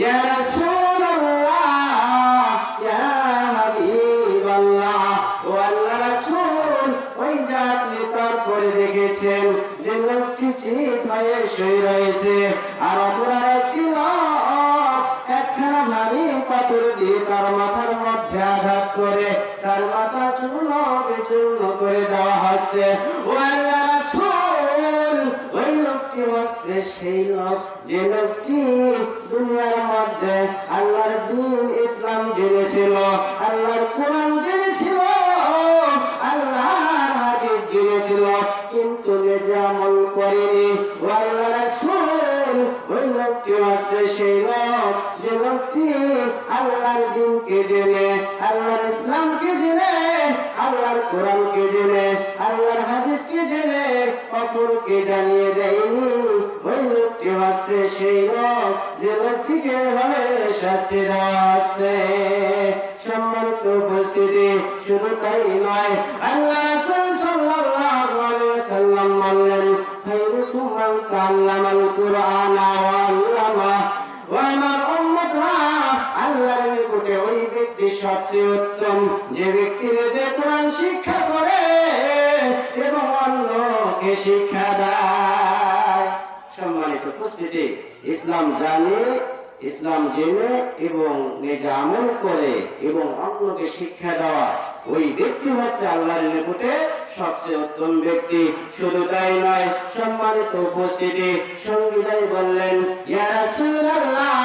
ইয়া রাসূলুল্লাহ ইয়া হাবিবাল্লাহ, ও আল্লাহর রাসূল, ওই যে আপনি তারপরে দেখেছেন যে লোকটি চিত হয়ে শুয়ে রয়েছে, আর অপর একটি লোক একখানা ভারী পাথর দিয়ে তার মাথার মধ্যে আঘাত করে তার মাথা চূর্ণ বিচূর্ণ করে দেওয়া হচ্ছে। ও আল্লাহর রাসূল, ওই লোকটি হচ্ছে সেই লোক যে লোকটি দুনিয়ার মধ্যে আল্লাহর দ্বীন ইসলাম জেনেছিল, আল্লাহর কোরআন জেনেছিল, আল্লাহর হাদিস জেনেছিল, কিন্তু নিজে আমল করেনি। ও আল্লাহর রাসূল, ওই লোকটি হচ্ছে সেই লোক যে লোকটি আল্লাহর দ্বীনকে জেনে, আল্লাহর ইসলামকে জেনে, আল্লাহর কোরআনকে জেনে, আল্লাহর হাদিসকে জেনে অপরকে জানিয়ে দেয়নি। ওই লোকটি হচ্ছে সেই লোক যে লোকটিকে ভাবে শাস্তি দেওয়া আছে। সম্মানিত উপস্থিতি, শুধু তাই নয়, আল্লাহ রাসূল সাল্লাল্লাহু আলাইহি ওয়াসাল্লাম বললেন, খায়রুকুম মান তাআল্লামাল কুরআনা ওয়া আল্লামা। ও আমার উম্মতরা, আল্লাহর নিকটে ওই ব্যক্তি সবচেয়ে উত্তম যে ব্যক্তি নিজে কোরআন শিক্ষা করে এবং অন্যকে শিক্ষা দেয়। সম্মানিত উপস্থিতি, ইসলাম জানে, ইসলাম জেনে এবং নিজে আমল করে এবং অন্যকে শিক্ষা দেওয়া, ওই ব্যক্তি হচ্ছে আল্লাহর নিকটে সবচেয়ে উত্তম ব্যক্তি। শুধু তাই নয়, সম্মানিত উপস্থিতি, সঙ্গীতাই বললেন, ইয়া রাসূলুল্লাহ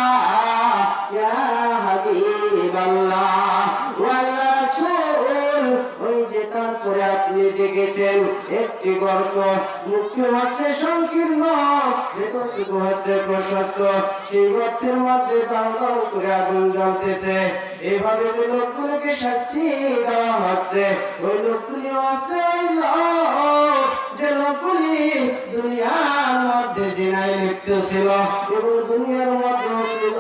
ইয়া হাবিবাল্লাহ, ও আল্লাহর রাসূল, ওই যে তারপরে আপনি দেখেছেন একটি গর্ত, মুখটি হচ্ছে সংকীর্ণ, ভেতরটুকু হচ্ছে প্রশস্ত, সেই গর্তের মধ্যে দাও দাও করে আগুন জ্বলতেছে। এইভাবে যে লোকগুলোকে শাস্তি দেওয়া হচ্ছে, ওই লোকগুলি হচ্ছে ওই লোক যে লোকগুলি দুনিয়ার মধ্যে জিনায় লিপ্ত ছিল এবং দুনিয়ার মধ্যে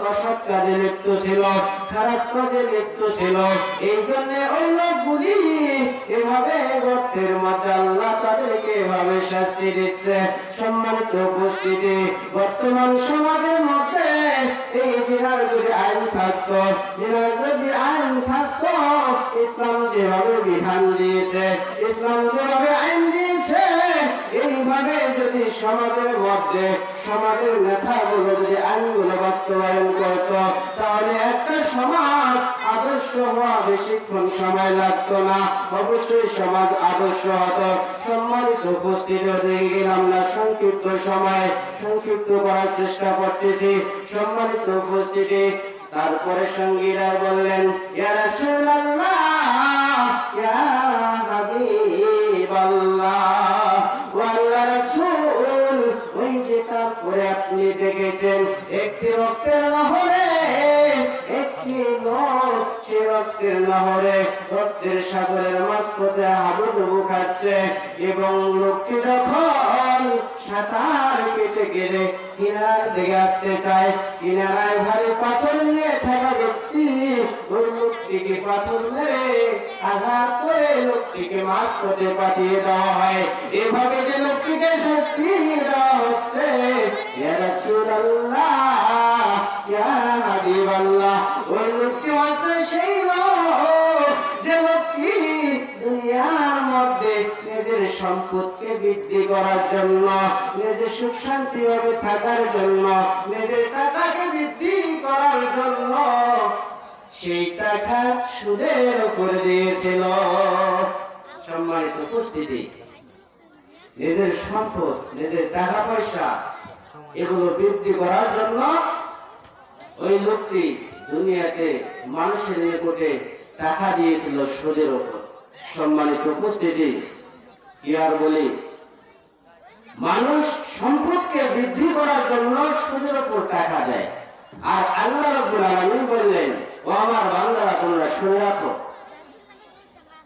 অসৎ কাজে লিপ্ত ছিল, খারাপ কাজে লিপ্ত ছিল। এই জন্য ওই লোকগুলি এভাবে গর্তের মধ্যে আল্লাহ তাদেরকে এভাবে শাস্তি দিচ্ছে। সম্মানিত উপস্থিতি, বর্তমান সমাজের মধ্যে এই জিনার যদি আইন থাকতো, জিনার যদি আইন থাকতো, ইসলাম যেভাবে বিধান দিয়েছে, ইসলাম যেভাবে আইন দিয়েছে, এইভাবে যদি সমাজের মধ্যে সমাজের নেতাগুলো যদি আইনগুলো বাস্তবায়ন করত, তাহলে একটা সমাজ আদর্শ হওয়া বেশিক্ষণ সময় লাগতো না, অবশ্যই সমাজ আদর্শ হতো। সম্মানিত উপস্থিতি, আমরা সংক্ষিপ্ত সময় সংক্ষিপ্ত করার চেষ্টা করতেছি। সম্মানিত উপস্থিতি, তারপরে সঙ্গীরা বললেন, ইয়া রাসূলুল্লাহ ইয়া হাবিবাল্লাহ, ও আল্লাহর রাসূল, ওই যে তারপরে আপনি দেখেছেন একটি রক্তের নহরে একটি লোক, সে রক্তের নহরে রক্তের সাগরের মাঝপথে হাবুডুবু খাচ্ছে এবং লোকটি যখন সাঁতার কেটে কেটে কিনার দিকে আসতে চায়, কিনারায় ভারী পাথর নিয়ে থাকা ব্যক্তি ওই লোকটিকে পাথর মেরে আঘাত করে লোকটিকে মাঝপথে পাঠিয়ে দেওয়া হয়। এভাবে যে লোকটিকে শাস্তি দেওয়া হচ্ছে, ইয়া রাসূলুল্লাহ ইয়া হাবিবাল্লাহ, ওই লোকটি হচ্ছে সেই লোক যে লোকটি দুনিয়ার মধ্যে নিজের সম্পদকে বৃদ্ধি করার জন্য, নিজের সুখ শান্তি ভাবে থাকার জন্য, নিজের টাকাকে বৃদ্ধি করার জন্য সেই টাকা সুদের উপর দিয়েছিল। সম্মানিত উপস্থিতি, নিজের সম্পদ, নিজের টাকা পয়সা এগুলো বৃদ্ধি করার জন্য ওই লোকটি দুনিয়াতে মানুষের নিকটে টাকা দিয়েছিল সুদের উপর। সম্মানিত উপস্থিতি, কি আর বলি, মানুষ সম্পদকে বৃদ্ধি করার জন্য সুদের উপর টাকা দেয়। আর আল্লাহ রাব্বুল আলামিন বললেন, ও আমার বান্দারা, তোমরা শুনে রাখো,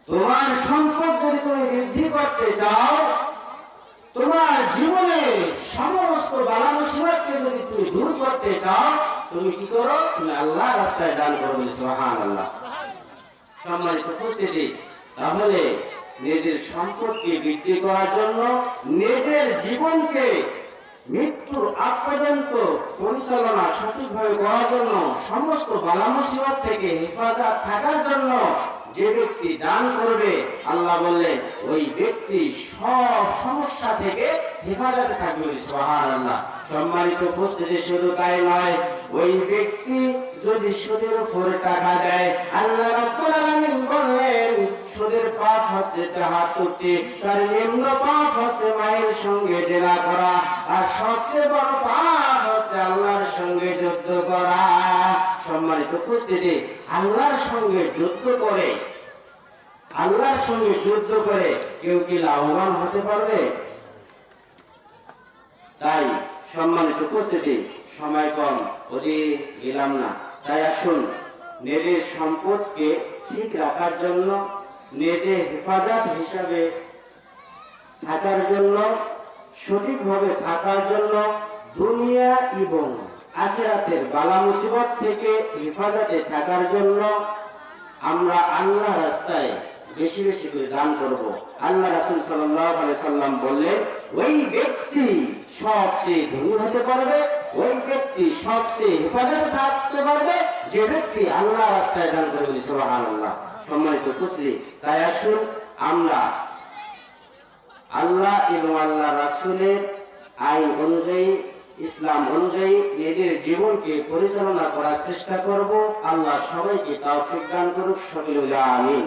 তোমার সম্পদ যদি তুমি বৃদ্ধি করতে চাও, তোমার জীবনে সমস্ত বালা মুসিবতকে যদি তুমি দূর করতে চাও, তুমি কি করো? তুমি আল্লাহর রাস্তায় দান করো। সুবহানাল্লাহ। সম্মানিত উপস্থিতি, তাহলে নিজের সম্পদকে বৃদ্ধি করার জন্য, নিজের জীবনকে মৃত্যুর আগ পর্যন্ত পরিচালনা সঠিকভাবে করার জন্য, সমস্ত বালা মুসিবত থেকে হেফাজত থাকার জন্য যে ব্যক্তি দান করবে, আল্লাহ বললেন ওই ব্যক্তি সব সমস্যা থেকে হেফাজতে থাকবে। সুবহানাল্লাহ। সম্মানিত উপস্থিতি, শুধু তাই নয়, ওই ব্যক্তি যদি সুদের উপরে টাকা দেয়, আল্লাহ রাব্বুল আলামিন বললেন সুদের পাপ হচ্ছে তাহাত্তুতি, তার নিম্ন পাপ হচ্ছে মায়ের সঙ্গে জেনা করা, আর সবচেয়ে বড় পাপ হচ্ছে আল্লাহর সঙ্গে যুদ্ধ করা। সম্মানিত উপস্থিতি, আল্লাহর সঙ্গে যুদ্ধ করে, আল্লাহর সঙ্গে যুদ্ধ করে কেউ কি লাভবান হতে পারবে? তাই সম্মানিত উপস্থিতি, সময় কম, অধিক গেলাম না। তাই আসুন নিজের সম্পদকে ঠিক রাখার জন্য, নিজে হেফাজত হিসাবে থাকার জন্য, সঠিকভাবে থাকার জন্য, দুনিয়া এবং আখিরাতের বালা মুসিবত থেকে হেফাজতে থাকার জন্য আমরা আল্লাহ রাস্তায় বেশি বেশি করে দান করব। আল্লাহ রাসূল সাল্লাল্লাহু আলাইহি সাল্লাম বললেন ওই ব্যক্তি সবচেয়ে ধনী হতে পারবে, ওই ব্যক্তি সবচেয়ে হেফাজতে থাকতে পারবে যে ব্যক্তি আল্লাহ রাস্তায় দান করবে। সুবহানাল্লাহ। সম্মানিত উপস্থিতি, তাই আসুন আমরা আল্লাহ এবং আল্লাহ রাসূলের আইন অনুযায়ী, ইসলাম অনুযায়ী নিজের জীবনকে পরিচালনা করার চেষ্টা করব। আল্লাহ সবাইকে তৌফিক দান করুক। সকলে বলি আমিন।